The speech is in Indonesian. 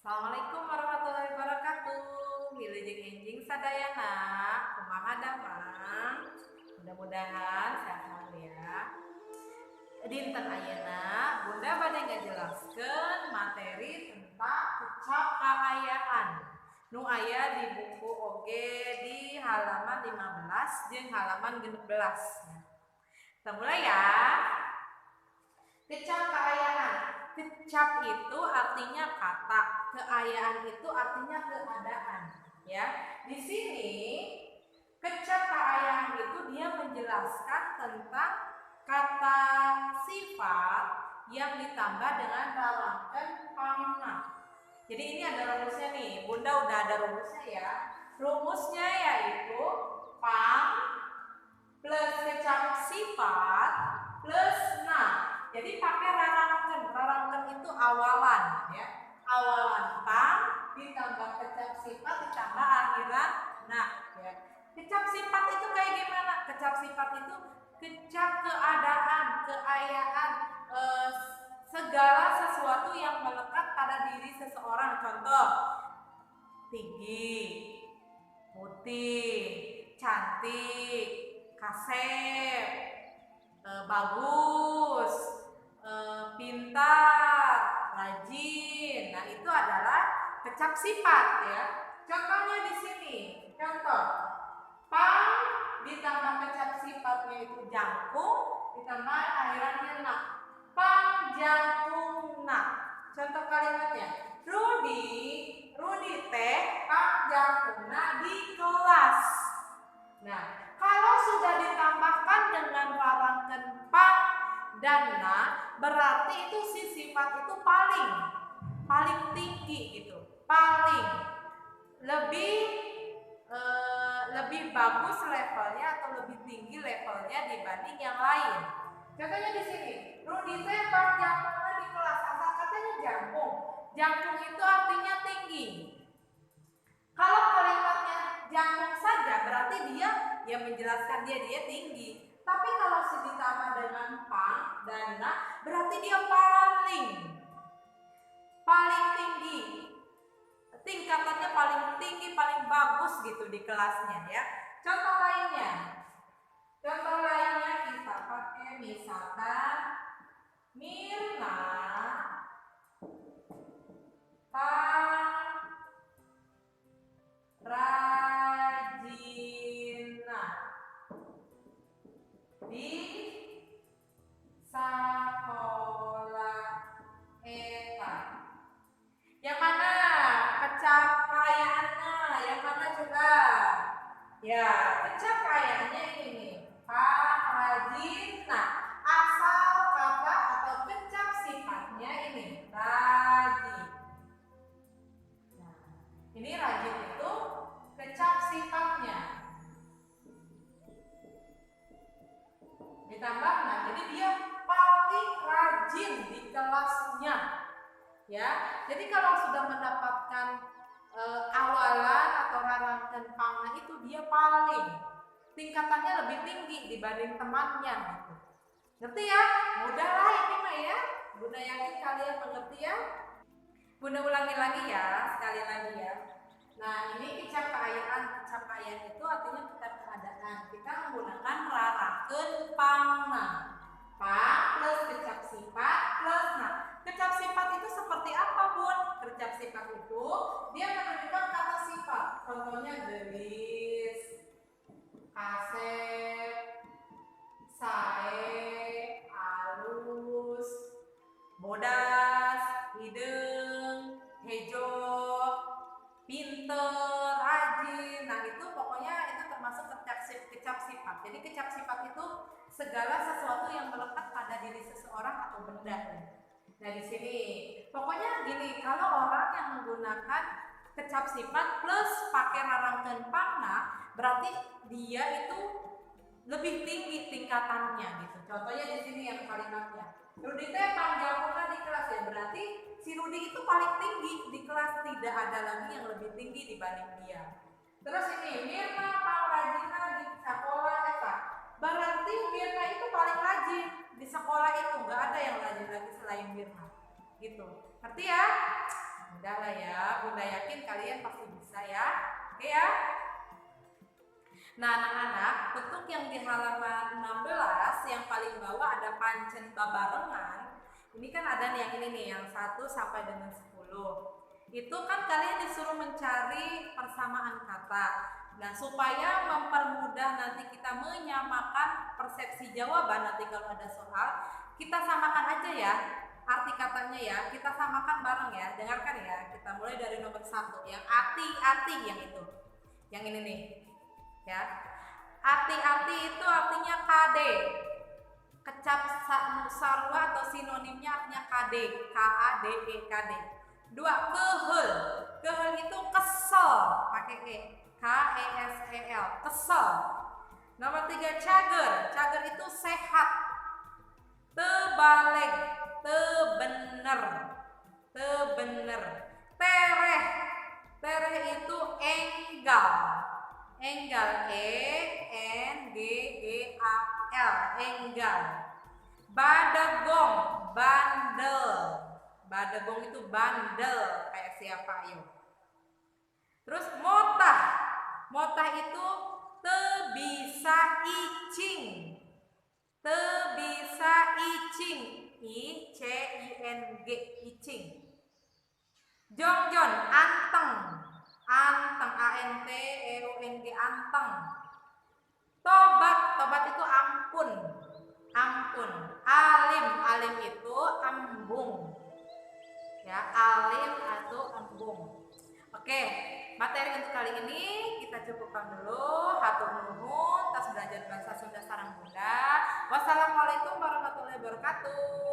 Assalamualaikum warahmatullahi wabarakatuh. Wilujeng enjing sadayana, kumaha damang. Mudah-mudahan sehat ya. Dinten ayeuna Bunda bade ngajelaskeun materi tentang kecap kaayaan. Nu aya di buku oge di halaman 15 jeung halaman 16. Kita mulai ya. Kecap kaayaan. Kecap itu artinya kata, keayaan itu artinya keadaan, ya. Di sini kecap keayaan itu dia menjelaskan tentang kata sifat yang ditambah dengan rangkaian pangna. Jadi ini ada rumusnya nih, Bunda udah ada rumusnya ya. Rumusnya yaitu pang plus kecap sifat plus na. Jadi pakai rarangken. Rarangken itu awalan ya. Awalan pang ditambah kecap sifat ditambah akhiran nah ya. Kecap sifat itu kayak gimana? Kecap sifat itu kecap keadaan, keayaan, segala sesuatu yang melekat pada diri seseorang. Contoh, tinggi, putih, cantik, kasep, bagus, pintar, rajin. Nah, itu adalah kecap sifat ya. Contohnya di sini. Contoh, pang ditambah kecap sifatnya itu jangkung ditambah akhirannya nak. Pang jangkung nak. Contoh kalimatnya. Rudi teh pang jangkungna di kelas. Nah, kalau sudah ditambahkan dengan rarangkeun pang dan na, berarti itu si sifat itu paling tinggi gitu, paling lebih bagus levelnya atau lebih tinggi levelnya dibanding yang lain. Contohnya di sini, Rudi teh pang jangkungna di kelas. Asal katanya jangkung. Jangkung itu artinya tinggi. Kalau kalimatnya jangkung saja berarti dia yang menjelaskan dia tinggi. Tapi kalau ditambah dengan pang dan na berarti dia paling tinggi. Tingkatannya paling tinggi, paling bagus gitu di kelasnya ya. Contoh lainnya kita pakai misalkan Mirna rajina di sekolah eta. Yang mana kecap kayaannya? Yang mana coba? Ya, kecap kayaannya ini. Rajina. Asal kata atau kecap sifatnya ini rajin. Nah, ini rajin itu kecap sifatnya. Ditambah nah, jadi dia paling rajin di kelasnya. Ya, jadi kalau sudah mendapatkan awalan atau rarangkeun pangna itu dia paling tingkatannya lebih tinggi dibanding temannya gitu. Ngerti ya? Mudah lah ini mah ya. Bunda yakin kalian mengerti ya. Bunda ulangi lagi ya, sekali lagi ya. Nah, ini kecap kaayaan. Kecap kaayaan itu artinya kecap keadaan. Kita menggunakan rarangkeun pangna. Pang plus kecap sifat plus na. Kecap sifat itu seperti apa, Bun? Kecap sifat itu dia menunjukkan kata sifat. Contohnya gelis, kasep, sae, alus, bodas, hideung, hejo, pinter, rajin. Nah, itu pokoknya itu termasuk kecap sifat. Jadi kecap sifat itu segala sesuatu yang melekat pada diri seseorang atau benda. Nah, di sini pokoknya gini, kalau orang yang menggunakan kecap sifat plus pakai rarangkeun pangna, berarti dia itu lebih tinggi tingkatannya gitu. Contohnya di sini yang kalimatnya. Rudi teh pang jangkungna di kelas ya, berarti si Rudi itu paling tinggi di kelas, tidak ada lagi yang lebih tinggi dibanding dia. Terus ini Mirna pang rajina di sekolah eta. Berarti Mirna itu paling rajin di sekolah itu, nggak ada yang rajin lagi selain Mirna. Gitu. Ngerti ya? Enggak lah ya, Bunda yakin kalian pasti bisa ya. Oke ya. Nah anak-anak, bentuk yang di halaman 16 yang paling bawah ada pancen babarengan. Ini kan ada nih yang ini nih, yang 1 sampai dengan 10. Itu kan kalian disuruh mencari persamaan kata. Nah supaya mempermudah nanti kita menyamakan persepsi jawaban nanti kalau ada soal, kita samakan aja ya arti katanya ya, kita samakan bareng ya. Dengarkan ya, kita mulai dari nomor 1 yang ati-ati yang itu. Yang ini nih. Ya. Ati-ati itu artinya KD. Kecap sarwa atau sinonimnya artinya KD, KADE, KD. 2 kehel. Kehel itu kesel, pakai E. KESEL, kesel. Nomor 3 cager. Cager itu sehat. Tebalik, tebener. Tebener. Tereh. Tereh itu enggal. Enggal, ENGGAL, enggal. Badagong, bandel. Badagong itu bandel, kayak siapa yuk. Terus motah. Motah itu tebisa icing. Tebisa icing, ICING, icing. Jongjon, anteng. Anteng, ANTEUNG, anteng. Tobat, tobat itu ampun. Ampun. Alim, alim itu embung. Ya, alim atau embung. Oke, materi untuk kali ini kita cukupkan dulu. Hatur nuhun, tas belajar bahasa Sunda sareng Bunda. Wassalamualaikum warahmatullahi wabarakatuh.